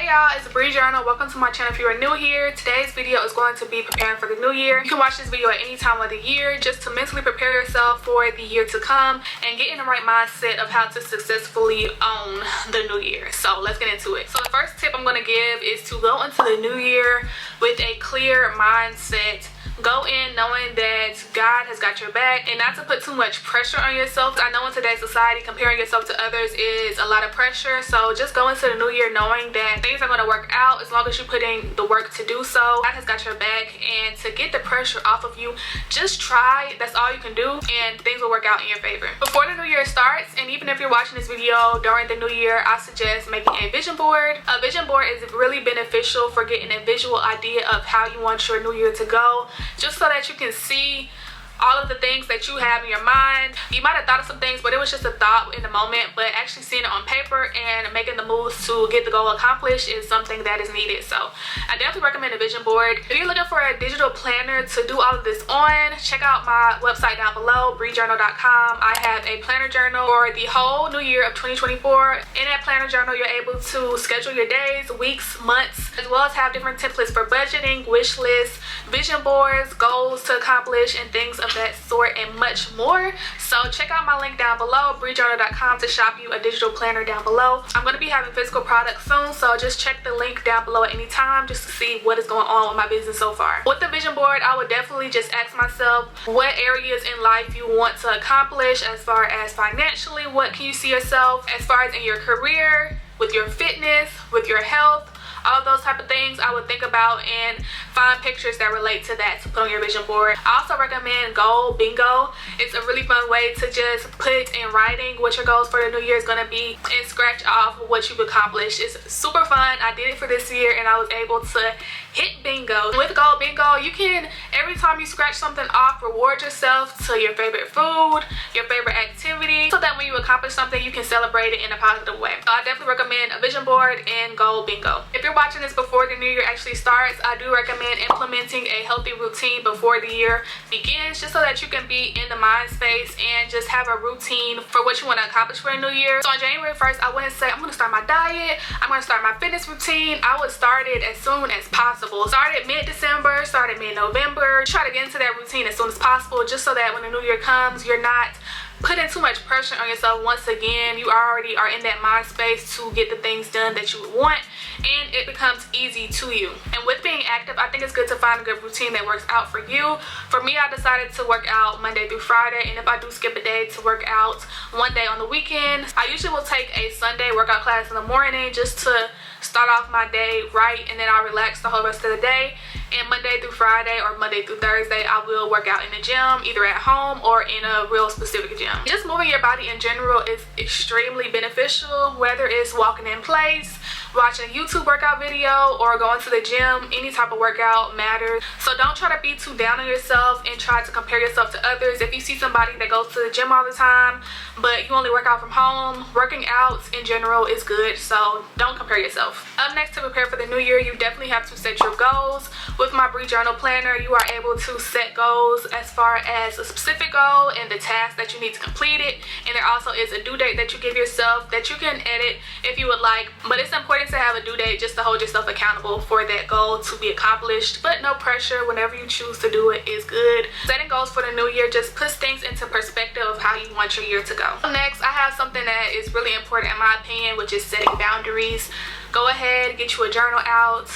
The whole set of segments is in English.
y'all, it's Bree Journal. Welcome to my channel if you are new here. Today's video is going to be preparing for the new year. You can watch this video at any time of the year just to mentally prepare yourself for the year to come and get in the right mindset of how to successfully own the new year. So let's get into it. So the first tip I'm going to give is to go into the new year with a clear mindset. Go in knowing that God has got your back and not to put too much pressure on yourself. I know in today's society, comparing yourself to others is a lot of pressure. So just go into the new year knowing that things are going to work out as long as you put in the work to do so. God has got your back, and to get the pressure off of you, just try. That's all you can do, and things will work out in your favor. Before the new year starts, and even if you're watching this video during the new year, I suggest making a vision board. A vision board is really beneficial for getting a visual idea of how you want your new year to go, just so that you can see all of the things that you have in your mind. You might have thought of some things, but it was just a thought in the moment. But actually seeing it on paper and making the moves to get the goal accomplished is something that is needed. So I definitely recommend a vision board. If you're looking for a digital planner to do all of this on, check out my website down below, breejournal.com. I have a planner journal for the whole new year of 2024. In that planner journal, you're able to schedule your days, weeks, months, as well as have different templates for budgeting, wish lists, vision boards, goals to accomplish, and things of that sort, and much more. So check out my link down below, breejournal.com, to shop you a digital planner down below. I'm going to be having physical products soon, so just check the link down below at any time just to see what is going on with my business so far. With the vision board, I would definitely just ask myself what areas in life you want to accomplish, as far as financially, what can you see yourself as far as in your career, with your fitness, with your health, all those type of things I would think about and find pictures that relate to that to put on your vision board. I also recommend Goal Bingo. It's a really fun way to just put in writing what your goals for the new year is going to be and scratch off what you've accomplished. It's super fun. I did it for this year and I was able to hit bingo. With Goal Bingo, you can, every time you scratch something off, reward yourself to your favorite food, your favorite activity, so that when you accomplish something, you can celebrate it in a positive way. So I definitely recommend a vision board and Goal Bingo. If you're watching this before the new year actually starts, I do recommend implementing a healthy routine before the year begins, just so that you can be in the mind space and just have a routine for what you want to accomplish for the new year. So on January 1st, I wouldn't say I'm going to start my diet, I'm going to start my fitness routine. I would start it as soon as possible. Start it mid-December, start it mid-November. Try to get into that routine as soon as possible, just so that when the new year comes, you're not putting too much pressure on yourself. Once again, you already are in that mind space to get the things done that you would want, and it becomes easy to you. And with being active, I think it's good to find a good routine that works out for you. For me, I decided to work out Monday through Friday, and if I do skip a day, to work out one day on the weekend. I usually will take a Sunday workout class in the morning just to start off my day right, and then I'll relax the whole rest of the day. And Monday through Friday or Monday through Thursday, I will work out in the gym, either at home or in a real specific gym. Just moving your body in general is extremely beneficial, whether it's walking in place, watching a YouTube workout video, or going to the gym. Any type of workout matters. So don't try to be too down on yourself and try to compare yourself to others. If you see somebody that goes to the gym all the time but you only work out from home, working out in general is good, so don't compare yourself. Up next, to prepare for the new year, you definitely have to set your goals. With my Bree Journal Planner, you are able to set goals as far as a specific goal and the task that you need to complete it, and there also is a due date that you give yourself that you can edit if you would like. But it's important to have a due date just to hold yourself accountable for that goal to be accomplished, but no pressure. Whenever you choose to do it is good. Setting goals for the new year just puts things into perspective of how you want your year to go. Next, I have something that is really important in my opinion, which is setting boundaries. Go ahead, get you a journal out,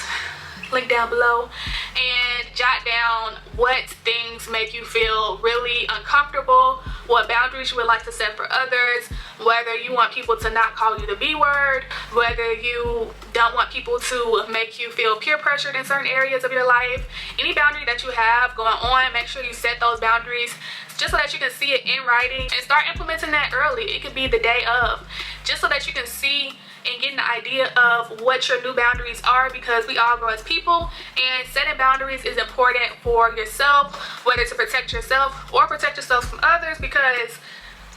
link down below, and jot down what things make you feel really uncomfortable, what boundaries you would like to set for others, whether you want people to not call you the B word, whether you don't want people to make you feel peer pressured in certain areas of your life. Any boundary that you have going on, make sure you set those boundaries just so that you can see it in writing and start implementing that early. It could be the day of, just so that you can see and getting the idea of what your new boundaries are, because we all grow as people, and setting boundaries is important for yourself, whether to protect yourself or protect yourself from others, because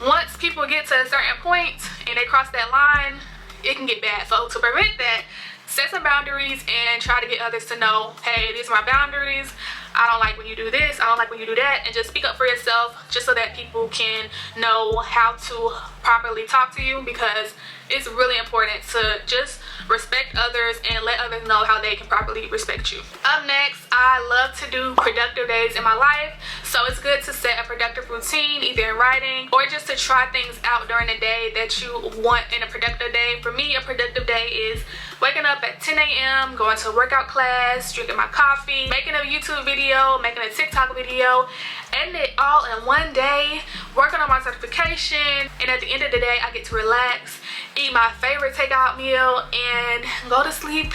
once people get to a certain point and they cross that line, it can get bad. So to prevent that, set set some boundaries and try to get others to know, hey, these are my boundaries. I don't like when you do this, I don't like when you do that, and just speak up for yourself just so that people can know how to properly talk to you, because it's really important to just respect others and let others know how they can properly respect you. Up next, I love to do productive days in my life. So it's good to set a productive routine, either in writing or just to try things out during the day that you want in a productive day. For me, a productive day is waking up at 10 a.m., going to a workout class, drinking my coffee, making a YouTube video, making a TikTok video, editing it all in one day, working on my certification, and at the end of the day, I get to relax, eat my favorite takeout meal, and go to sleep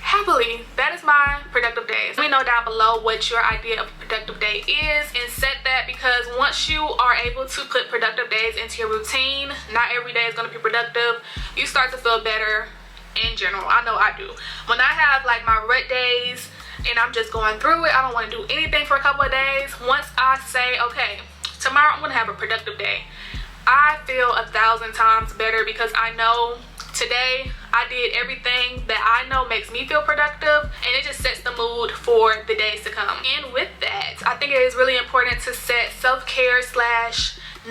happily. That is my productive days. Let me know down below what your idea of a productive day is and set that, because once you are able to put productive days into your routine, not every day is going to be productive, you start to feel better in general. I know I do. When I have like my rut days and I'm just going through it, I don't want to do anything for a couple of days, once I say, okay, tomorrow I'm going to have a productive day, I feel 1,000 times better, because I know today I did everything that I know makes me feel productive, and it just sets the mood for the days to come. And with that, I think it is really important to set self-care /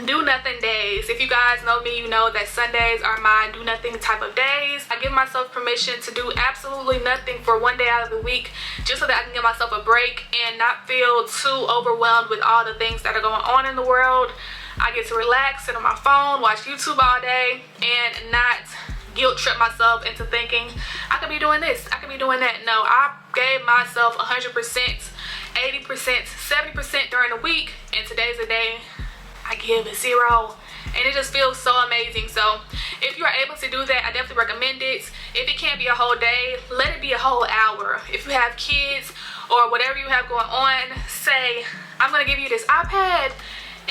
do nothing days. If you guys know me, you know that Sundays are my do nothing type of days. I give myself permission to do absolutely nothing for one day out of the week, just so that I can give myself a break and not feel too overwhelmed with all the things that are going on in the world. I get to relax, sit on my phone, watch YouTube all day, and not guilt trip myself into thinking I could be doing this, I could be doing that. No, I gave myself 100%, 80%, 70% during the week, and today's the day I give a 0, and it just feels so amazing. So if you are able to do that, I definitely recommend it. If it can't be a whole day, let it be a whole hour. If you have kids or whatever you have going on, say, I'm going to give you this iPad,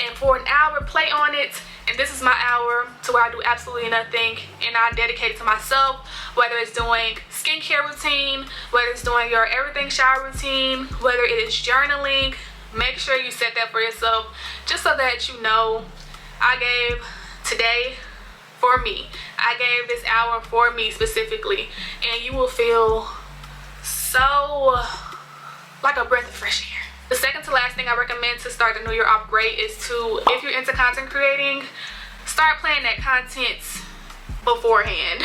and for an hour play on it, and this is my hour to where I do absolutely nothing, and I dedicate it to myself, whether it's doing skincare routine, whether it's doing your everything shower routine, whether it is journaling. Make sure you set that for yourself, just so that you know, I gave today for me. I gave this hour for me specifically, and you will feel so like a breath of fresh air. The second to last thing I recommend to start the new year off great is to, if you're into content creating, start planning that content beforehand.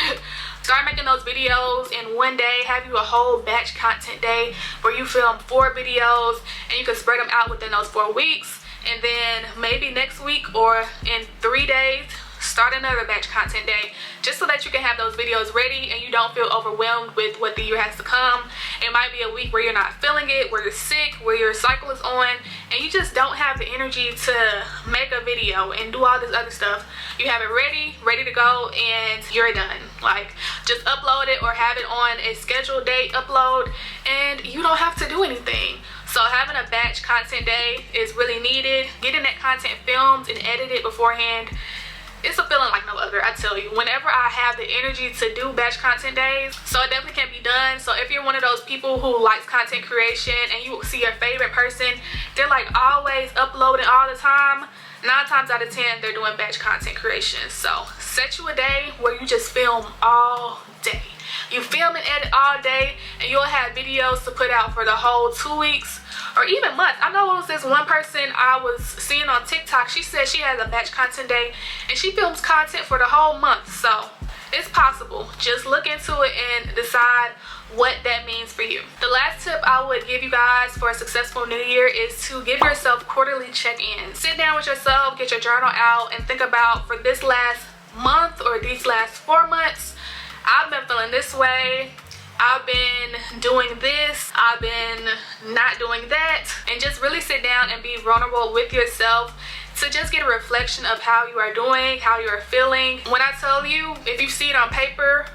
Start making those videos in one day. Have you a whole batch content day where you film 4 videos and you can spread them out within those 4 weeks. And then maybe next week or in 3 days, start another batch content day, just so that you can have those videos ready and you don't feel overwhelmed with what the year has to come. It might be a week where you're not feeling it, where you're sick, where your cycle is on, and you just don't have the energy to make a video and do all this other stuff. You have it ready to go, and you're done. Like, just upload it or have it on a scheduled date upload, and you don't have to do anything. So having a batch content day is really needed. Getting that content filmed and edited beforehand, it's a feeling like no other. I tell you, whenever I have the energy to do batch content days, so it definitely can be done. So if you're one of those people who likes content creation and you see your favorite person, they're like always uploading all the time, 9 times out of 10 they're doing batch content creation. So set you a day where you just film all day. You film and edit all day, and you'll have videos to put out for the whole 2 weeks or even months. I know it was this one person I was seeing on TikTok. She said she has a batch content day and she films content for the whole month. So it's possible. Just look into it and decide what that means for you. The last tip I would give you guys for a successful new year is to give yourself quarterly check-ins. Sit down with yourself, get your journal out, and think about, for this last month or these last 4 months, I've been feeling this way, I've been doing this, I've been not doing that, and just really sit down and be vulnerable with yourself to just get a reflection of how you are doing, how you are feeling. When I tell you, if you see it on paper,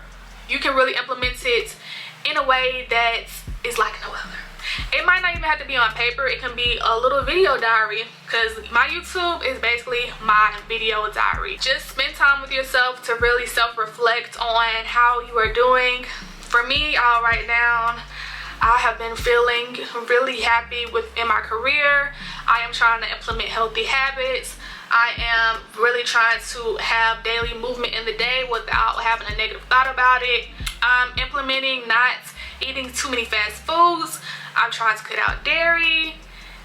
you can really implement it in a way that is like no other. It might not even have to be on paper. It can be a little video diary, because my YouTube is basically my video diary. Just spend time with yourself to really self-reflect on how you are doing. For me, I'll write down, I have been feeling really happy in my career. I am trying to implement healthy habits. I am really trying to have daily movement in the day without having a negative thought about it. I'm implementing not eating too many fast foods. I'm trying to cut out dairy.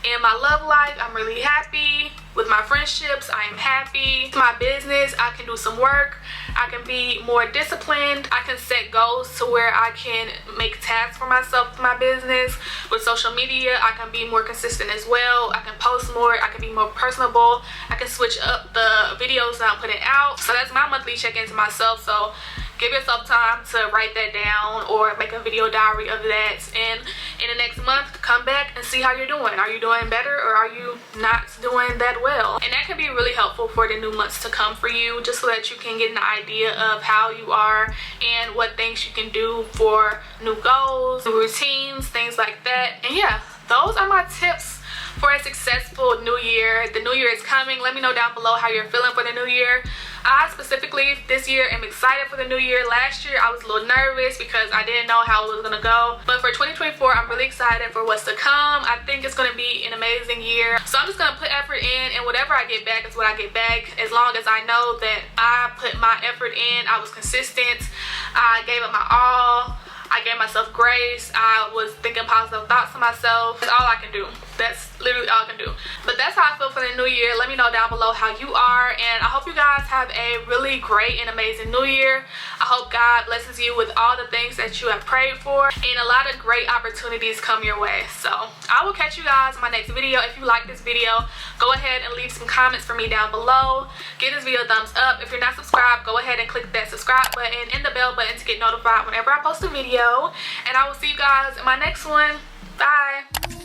In my love life, I'm really happy. With my friendships, I am happy. My business, I can do some work. I can be more disciplined. I can set goals to where I can make tasks for myself with my business. With social media, I can be more consistent as well. I can post more. I can be more personable. I can switch up the videos that I'm putting out. So that's my monthly check-in to myself. So give yourself time to write that down or make a video diary of that, and in the next month come back and see how you're doing. Are you doing better or are you not doing that well? And that can be really helpful for the new months to come for you, just so that you can get an idea of how you are and what things you can do for new goals, new routines, things like that. And yeah, those are my tips for a successful new year. The new year is coming. Let me know down below how you're feeling for the new year. I specifically this year am excited for the new year. Last year I was a little nervous because I didn't know how it was gonna go, but for 2024 I'm really excited for what's to come. I think it's gonna be an amazing year, so I'm just gonna put effort in, and whatever I get back is what I get back, as long as I know that I put my effort in, I was consistent, I gave it my all, I gave myself grace, I was thinking positive thoughts to myself. That's all I can do. That's literally all I can do. But that's how I feel for the new year. Let me know down below how you are, and I hope you guys have a really great and amazing new year. I hope God blesses you with all the things that you have prayed for, and a lot of great opportunities come your way. So I will catch you guys in my next video. If you like this video, go ahead and leave some comments for me down below. Give this video a thumbs up. If you're not subscribed, go ahead and click that subscribe button and the bell button to get notified whenever I post a video. And I will see you guys in my next one. Bye.